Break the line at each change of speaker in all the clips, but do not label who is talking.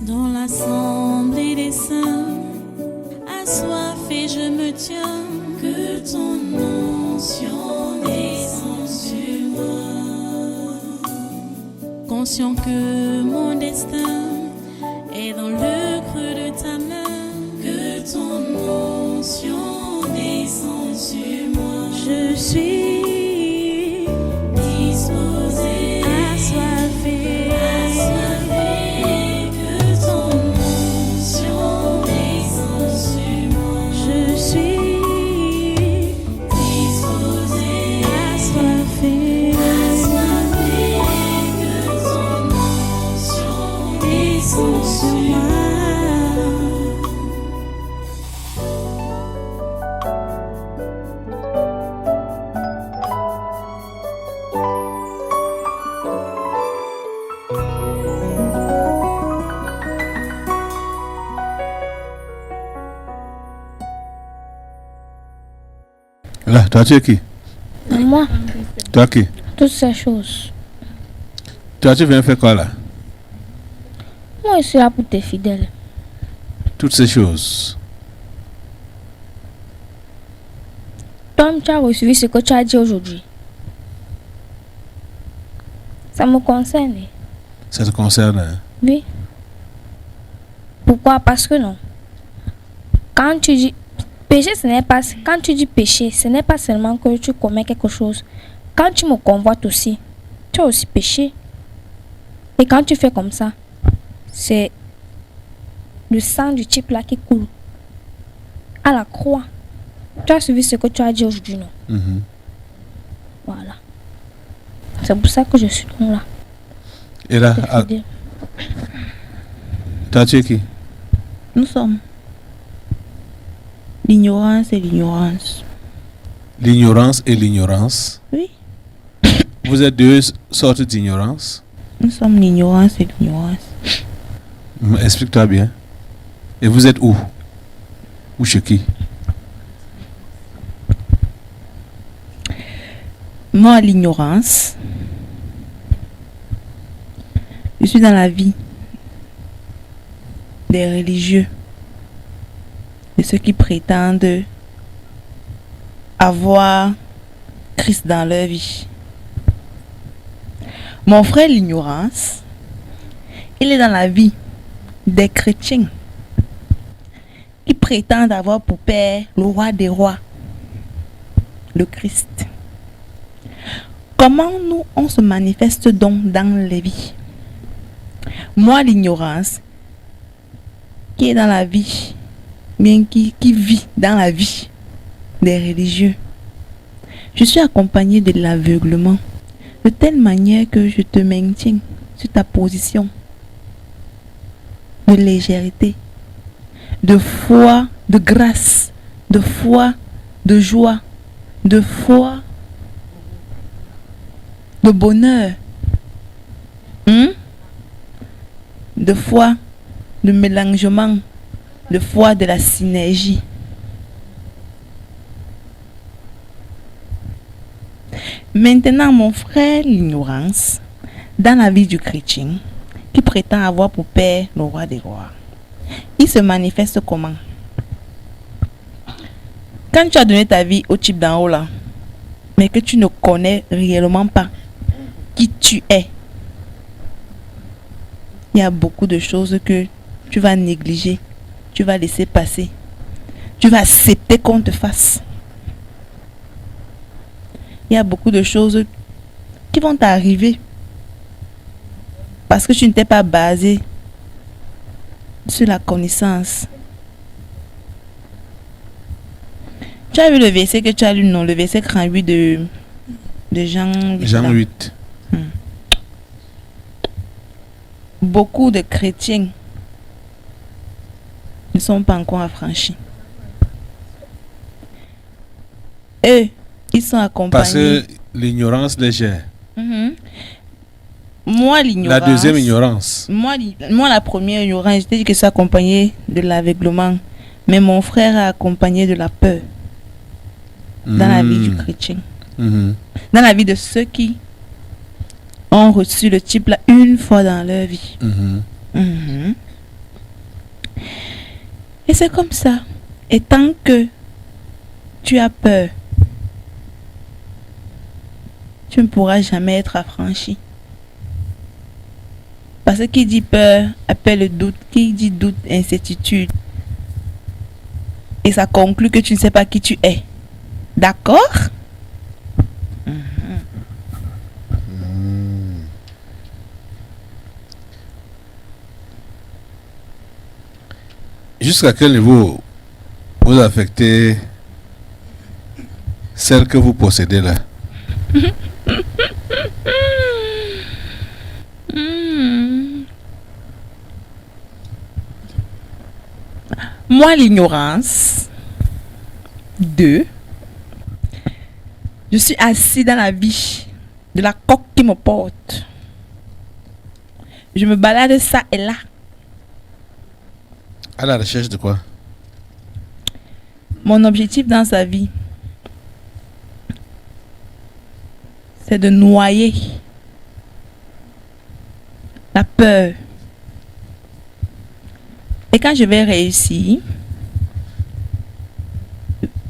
Dans l'assemblée des saints, assoiffé je me tiens, que ton onction descende sur moi. Conscient que mon destin est dans le creux de ta main, que ton onction descende sur moi. Je suis disposé, assoiffé, que ton onction descende sur moi. Je suis disposé, assoiffé, que ton onction descende sur moi.
Là, toi, tu es qui?
Moi,
Toi qui?
toutes ces choses.
Toi, tu viens faire quoi là?
Moi, je suis là pour tes fidèles.
Toutes ces choses.
Toi, tu as reçu ce que tu as dit aujourd'hui. Ça me concerne.
Ça te concerne, hein?
Oui. Pourquoi? Parce que non. Quand tu dis péché, ce n'est pas. Quand tu dis péché, ce n'est pas seulement que tu commets quelque chose. Quand tu me convoites aussi, tu as aussi péché. Et quand tu fais comme ça, c'est le sang du type là qui coule à la croix. Tu as suivi ce que tu as dit aujourd'hui, non?
Mhm.
Voilà. C'est pour ça que je suis là.
Et là,
Tes fidèles.
toi, tu es qui?
Nous sommes l'ignorance et l'ignorance.
L'ignorance et l'ignorance.
Oui,
Vous êtes deux sortes d'ignorance.
nous sommes l'ignorance et l'ignorance.
Explique-toi bien. Et vous êtes où? Où chez qui?
Moi, l'ignorance, je suis dans la vie des religieux, de ceux qui prétendent avoir Christ dans leur vie. Mon frère, l'ignorance, il est dans la vie des chrétiens qui prétendent avoir pour père le roi des rois, le Christ. Comment nous, on se manifeste donc dans les vies? Moi, l'ignorance, qui est dans la vie, bien qui vit dans la vie des religieux, je suis accompagné de l'aveuglement, de telle manière que je te maintiens sur ta position de légèreté, de foi, de grâce, de foi, de joie, de foi, de bonheur, de foi, de mélangement, de foi, de la synergie. Maintenant, mon frère, l'ignorance, dans la vie du chrétien, qui prétend avoir pour père le roi des rois, il se manifeste comment? Quand tu as donné ta vie au type d'en haut là, mais que tu ne connais réellement pas qui tu es, il y a beaucoup de choses que tu vas négliger, tu vas laisser passer, tu vas accepter qu'on te fasse. Il y a beaucoup de choses qui vont t'arriver parce que tu ne t'es pas basé sur la connaissance. Tu as vu le verset que tu as lu, non? Le verset 38 de Jean 8.
Jean 8.
Beaucoup de chrétiens ne sont pas encore affranchis. Eux, ils sont accompagnés.
Parce que l'ignorance légère.
Moi, l'ignorance.
La deuxième ignorance.
Moi, la première ignorance, je t'ai dit que c'est accompagné de l'aveuglement. Mais mon frère a accompagné de la peur dans la vie du chrétien. Dans la vie de ceux qui ont reçu le type là une fois dans leur vie. Et c'est comme ça. Et tant que tu as peur, tu ne pourras jamais être affranchi. Parce que qui dit peur appelle le doute, qui dit doute, incertitude. Et ça conclut que tu ne sais pas qui tu es. D'accord?
Jusqu'à quel niveau vous affectez celle que vous possédez là?
Moi, l'ignorance. 2. Je suis assis dans la vie de la coque qui me porte. Je me balade ça et là.
À la recherche de quoi?
Mon objectif dans sa vie, c'est de noyer la peur. Et quand je vais réussir,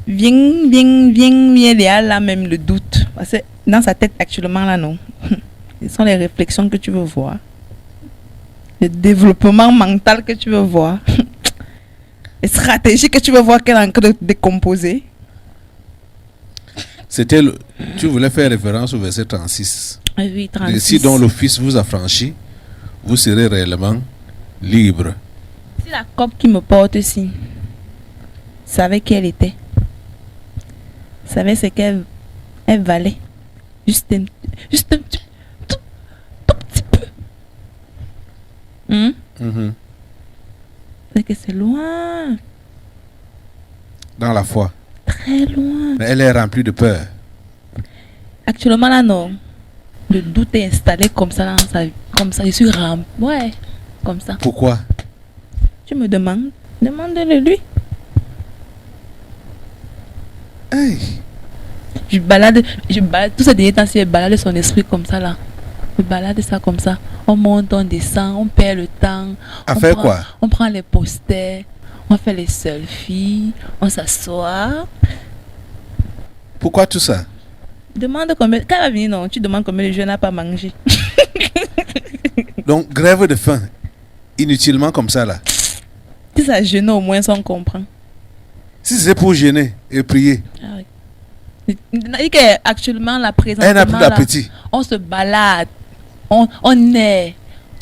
vient là même le doute. Parce que dans sa tête actuellement là, non. Ce sont les réflexions que tu veux voir. Le développement mental que tu veux voir. Les stratégies que tu veux voir qu'elle est en train de décomposer.
C'était tu voulais faire référence au verset 36.
Oui, 36.
Et si donc le Fils vous affranchit, vous serez réellement libre.
Si la coque qui me porte ici savait qui elle était, savait ce qu'elle valait, juste un tout petit peu. C'est que c'est loin,
Dans la foi.
très loin.
Mais elle est remplie de peur.
Actuellement là, non. Le doute est installé comme ça dans sa vie. Comme ça, je suis ouais, comme ça.
Pourquoi?
Tu me demandes, demande-le lui.
Hey.
Je balade tout ce dernier temps, je balade son esprit comme ça là. Je balade ça comme ça. On monte, on descend, on perd le temps.
À faire quoi?
On prend les posters, on fait les selfies, on s'assoit.
Pourquoi tout ça?
Demande combien. Quand elle va venir, non, tu demandes combien le jeune n'a pas mangé.
Donc, grève de faim. Inutilement comme ça là.
Si ça gêne, au moins, on comprend.
Si c'est pour gêner et prier,
Ah oui. Il dit qu'actuellement, la présence.
elle n'a plus d'appétit.
On se balade. On est.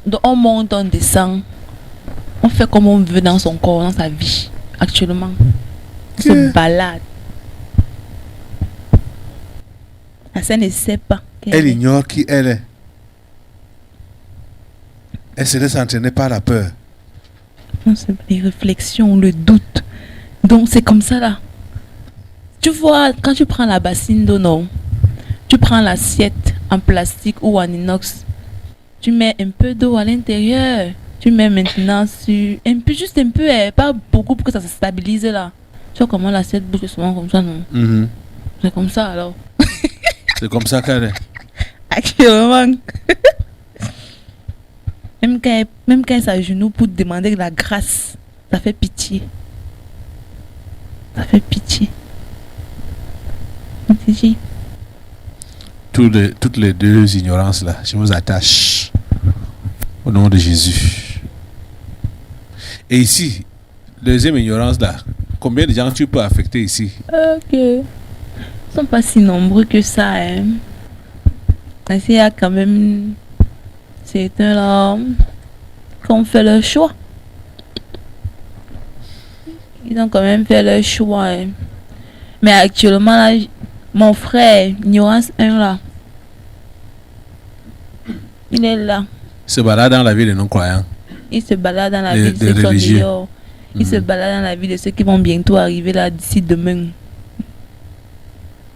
Donc, on monte, on descend. On fait comme on veut dans son corps, dans sa vie. Actuellement. On se balade. Elle ne sait pas.
Elle ignore qui elle est. Elle se laisse entraîner par la peur.
Non, c'est les réflexions, le doute. Donc c'est comme ça là. Tu vois, quand tu prends la bassine d'eau, non, tu prends l'assiette en plastique ou en inox, tu mets un peu d'eau à l'intérieur. Tu mets maintenant sur un peu, juste un peu, pas beaucoup pour que ça se stabilise là. Tu vois comment l'assiette bouge souvent comme ça, non? C'est comme ça alors.
C'est comme ça qu'elle est.
Actuellement. Même quand elle s'agenouille pour demander de la grâce, ça fait pitié. Ça fait pitié. On te dit.
Toutes les deux ignorances là, je vous attache au nom de Jésus. Et ici, deuxième ignorance là, combien de gens tu peux affecter ici?
Ok. Ils sont pas si nombreux que ça. Hein. Parce qu'il y a quand même certains là qui ont fait leur choix. Ils ont quand même fait leur choix. Hein. Mais actuellement, là, mon frère, ignorance 1 là, il est là.
Se balade dans la vie des non-croyants.
Il se balade dans la
Des-
vie de
des
ceux qui sont
religieux.
dehors. Il se balade dans la vie de ceux qui vont bientôt arriver là d'ici demain.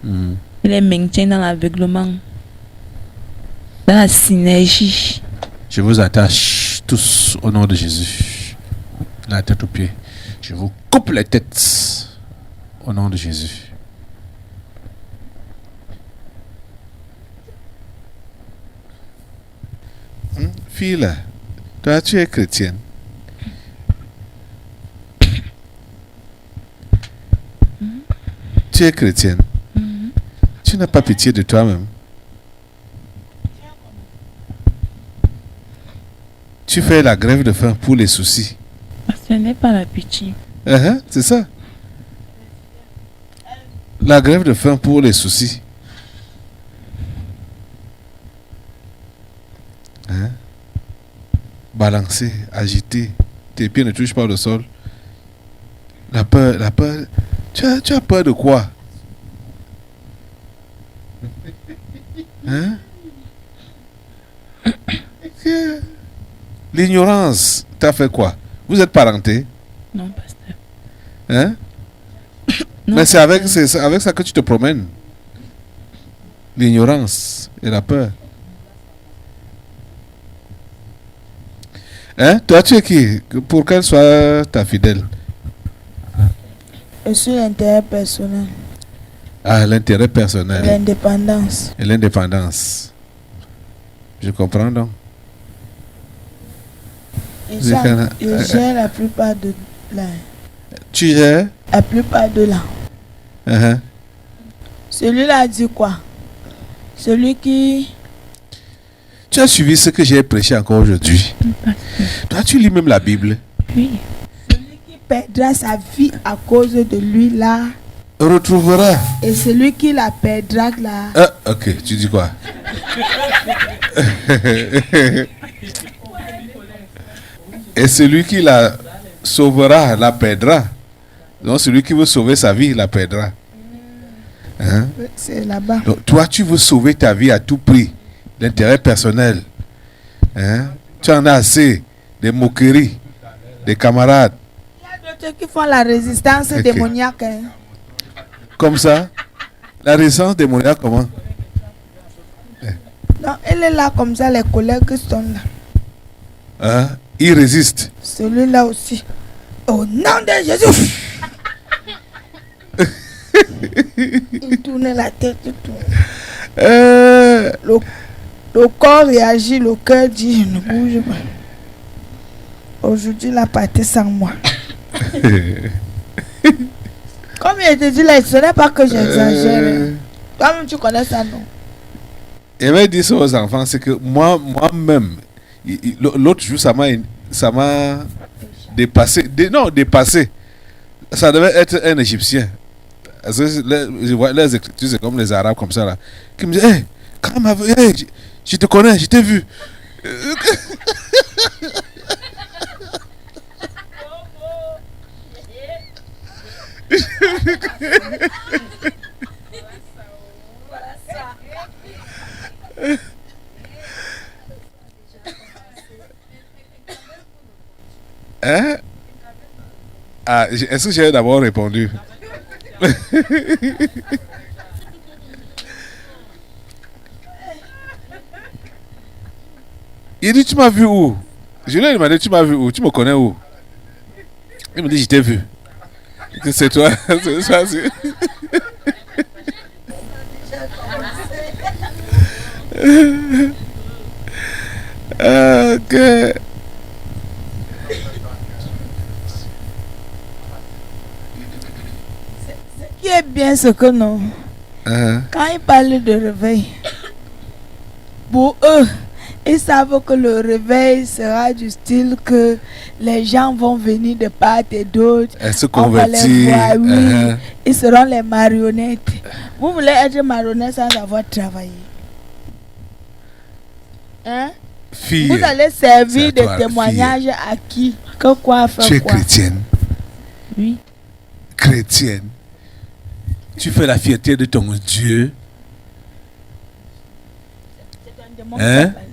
Il les maintient dans l'aveuglement. Dans la synergie.
Je vous attache tous au nom de Jésus. La tête aux pieds. Je vous coupe les têtes au nom de Jésus. Fille là, toi tu es chrétienne. Tu es chrétienne. Tu n'as pas pitié de toi-même. Tu fais la grève de faim pour les soucis.
Ce n'est pas la pitié.
C'est ça. La grève de faim pour les soucis. Balancer, agiter. Tes pieds ne touchent pas le sol. La peur. Tu as peur de quoi? L'ignorance t'a fait quoi? Vous êtes parenté?
Non, pasteur. Non,
Mais c'est avec ça que tu te promènes. L'ignorance et la peur. Toi, tu es qui? Pour qu'elle soit ta fidèle.
Je suis l'intérêt personnel.
L'intérêt personnel.
L'indépendance.
Et l'indépendance. Je comprends donc.
Je gère la plupart de là.
Tu gères?
La plupart de là. Celui-là dit quoi? Celui qui...
Tu as suivi ce que j'ai prêché encore aujourd'hui. Toi, tu lis même la Bible.
Oui.
Celui qui perdra sa vie à cause de lui là.
Retrouvera.
Et celui qui la perdra là.
Ok, tu dis quoi? Et celui qui la sauvera, la perdra. Donc celui qui veut sauver sa vie, la perdra.
C'est là-bas.
Donc toi, tu veux sauver ta vie à tout prix. L'intérêt personnel. Tu en as assez des moqueries, des camarades.
Il y a d'autres qui font la résistance démoniaque.
Comme ça? La résistance démoniaque, comment?
Non, elle est là comme ça, les collègues sont là.
Il résiste.
Celui-là aussi. Au nom de Jésus. Il tourne la tête, il tourne. Le corps réagit, le cœur dit, je ne bouge pas. Aujourd'hui, la partie sans moi. Comme je te dis là, ce n'est pas que j'exagère. Toi-même, tu connais ça, non?
Et va dire ça aux enfants, c'est que moi-même, l'autre jour, ça m'a dépassé. Dépassé. Ça devait être un Égyptien. Parce que les écritures, c'est comme les Arabes comme ça là. Qui me disent, hey, quand même, hey, je te connais, je t'ai vu. Est-ce que j'ai d'abord répondu? Il dit, tu m'as vu où? Je lui ai demandé, tu m'as vu où? Tu me connais où? Il me dit, je t'ai vu. C'est toi. C'est ça, c'est... Ok.
Ce qui est bien, ce que non. Quand ils parlent de réveil, pour eux, ils savent que le réveil sera du style que les gens vont venir de part et d'autre.
Elles se
On va les
convertir.
voir, oui. Ils seront les marionnettes. Vous voulez être marionnette sans avoir travaillé.
Fille,
vous allez
c'est
servir
à
de
toi,
témoignage à qui? Que quoi faire
tu es
quoi?
chrétienne.
Oui.
Chrétienne. Tu fais la fierté de ton Dieu.
C'est un démon
Hein?
qui parlait.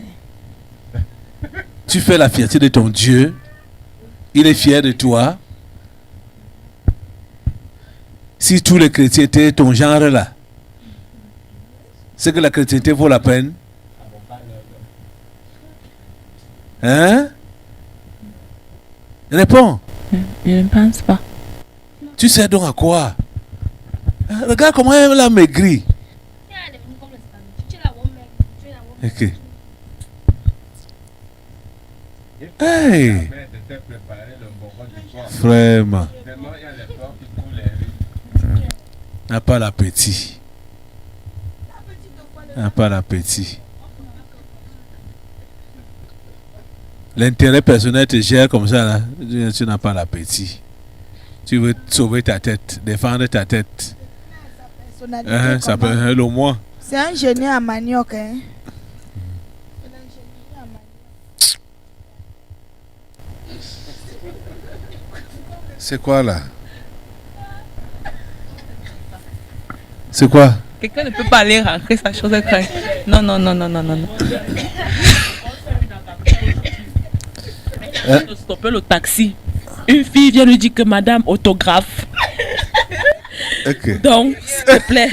Tu fais la fierté de ton Dieu. Il est fier de toi. Si tous les chrétiens étaient ton genre là, c'est que la chrétienté vaut la peine. Hein? Réponds.
Je ne pense pas.
Tu sais donc à quoi? Regarde comment elle a maigri. Ok. Hey! Vraiment. n'a pas l'appétit. N'a pas l'appétit. L'intérêt personnel te gère comme ça, là. Tu n'as pas l'appétit. Tu veux sauver ta tête, défendre ta tête. Ça peut être le moins.
C'est un génie à manioc, hein.
C'est quoi là? C'est quoi?
Quelqu'un ne peut pas aller rentrer sa chose. Non, non, non, non, non, non.
Stopper le taxi. Une fille vient lui dire que madame autographe.
Okay.
Donc, s'il te plaît.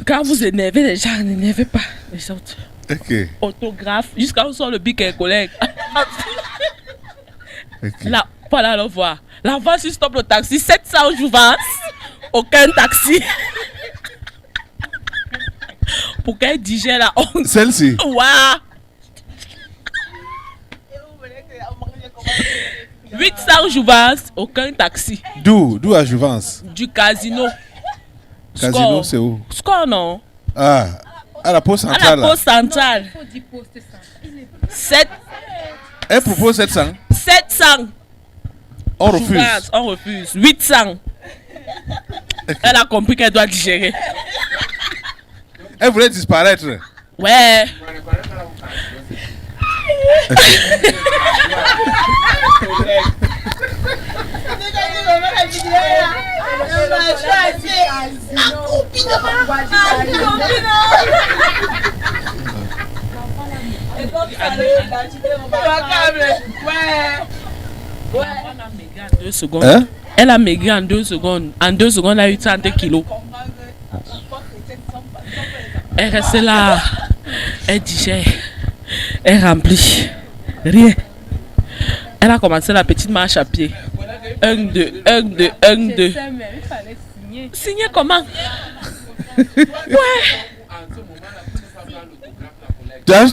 Quand vous énervez les gens, n'énervez pas les autres.
Okay.
Autographe, jusqu'à ce soit le bic et collègue.
Okay.
Là, voilà, le voir. La voice, il stoppe le taxi, 700 jouvences. Aucun taxi. Pour qu'elle digère la honte.
Celle-ci?
Waouh! 800 jouvences, aucun taxi.
D'où à Jouvence?
Du casino.
Casino, c'est où?
Score, non?
Ah, à la pause
À
centrale.
la pause centrale. 7.
Elle propose 700.
700.
On refuse.
Jouvences, on refuse. 800. Elle a compris qu'elle doit digérer.
Elle voulait disparaître.
Ouais.
Hein?
Elle a maigri en 2 secondes. En 2 secondes, elle a eu 30 kilos. Elle reste là. Elle digère. Elle remplit. Rien. Elle a commencé la petite marche à pied. 1, 2, 1, 2, 1, 2. Signer comment? Ouais.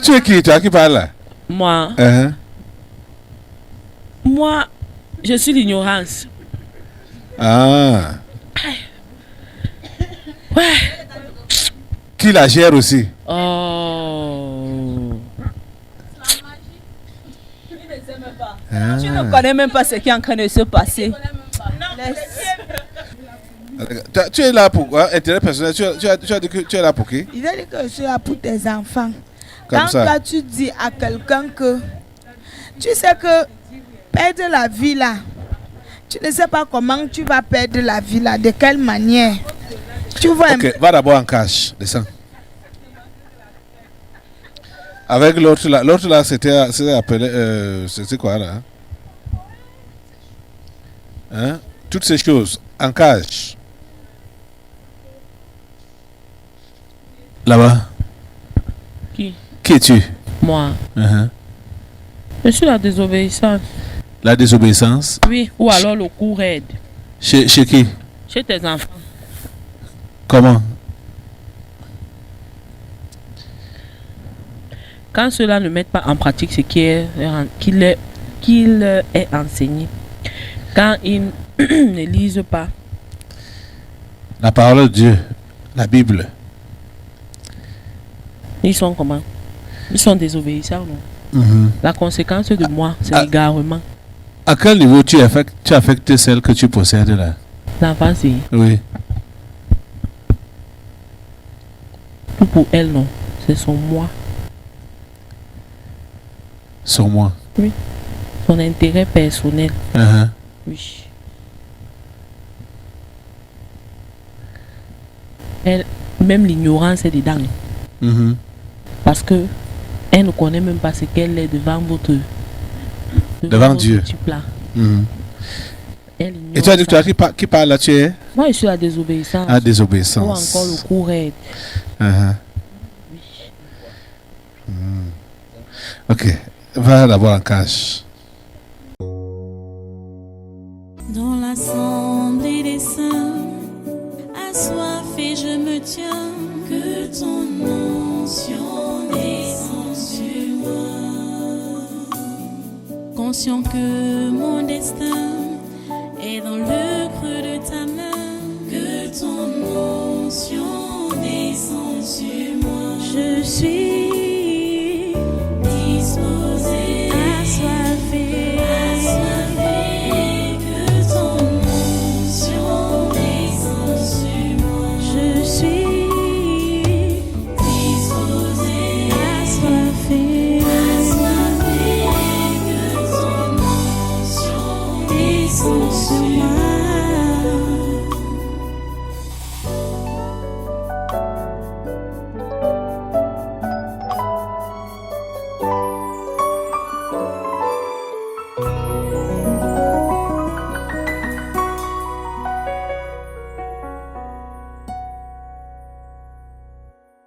Tu es qui? Tu es qui parle là?
Moi, moi, je suis l'ignorance.
Ah.
Ouais.
Qui la gère aussi?
Oh.
Tu ne connais même pas ce qui est en train de se passer.
Tu es là pour quoi? Intérêt personnel. Tu as dit que tu es là pour qui?
Il a dit que je suis là pour tes enfants.
Comme
Quand
ça.
toi tu dis à quelqu'un que tu sais que perdre la vie là, tu ne sais pas comment tu vas perdre la vie là, de quelle manière. Tu vois un peu.
Ok, va d'abord en cash. Descends. Avec l'autre là, c'était appelé. C'était quoi là? Hein? Toutes ces choses en cash. Là-bas.
Qui?
Qui es-tu?
Moi. Je suis la désobéissance.
La désobéissance?
Oui, ou alors le coup raide.
Chez qui?
Chez tes enfants.
Comment?
Quand ceux-là ne mettent pas en pratique ce qu'il est enseigné. Quand ils ne lisent pas.
La parole de Dieu, la Bible.
Ils sont comment? Ils sont désobéissants, non? La conséquence de moi, c'est l'égarement.
À quel niveau tu affectes celle que tu possèdes là?
L'enfant, c'est
Oui.
tout pour elle, non. C'est son moi.
Sur moi.
Oui. Son intérêt personnel. Oui. Elle, même l'ignorance est dedans. Parce que elle ne connaît même pas ce qu'elle est devant
devant Dieu.
Petit plat. Elle
Et tu as dit que tu as qui parle là, tu es?
Moi, je suis la désobéissance.
La désobéissance.
Ou encore le coup raide.
Ok. Va d'abord en cash.
Dans l'assemblée des saints, assoiffé je me tiens, que ton onction descende sur moi. Conscient que mon destin est dans le creux de ta main, suis disposée, assoiffée, que ton onction descende sur moi. Je suis disposée, assoiffée.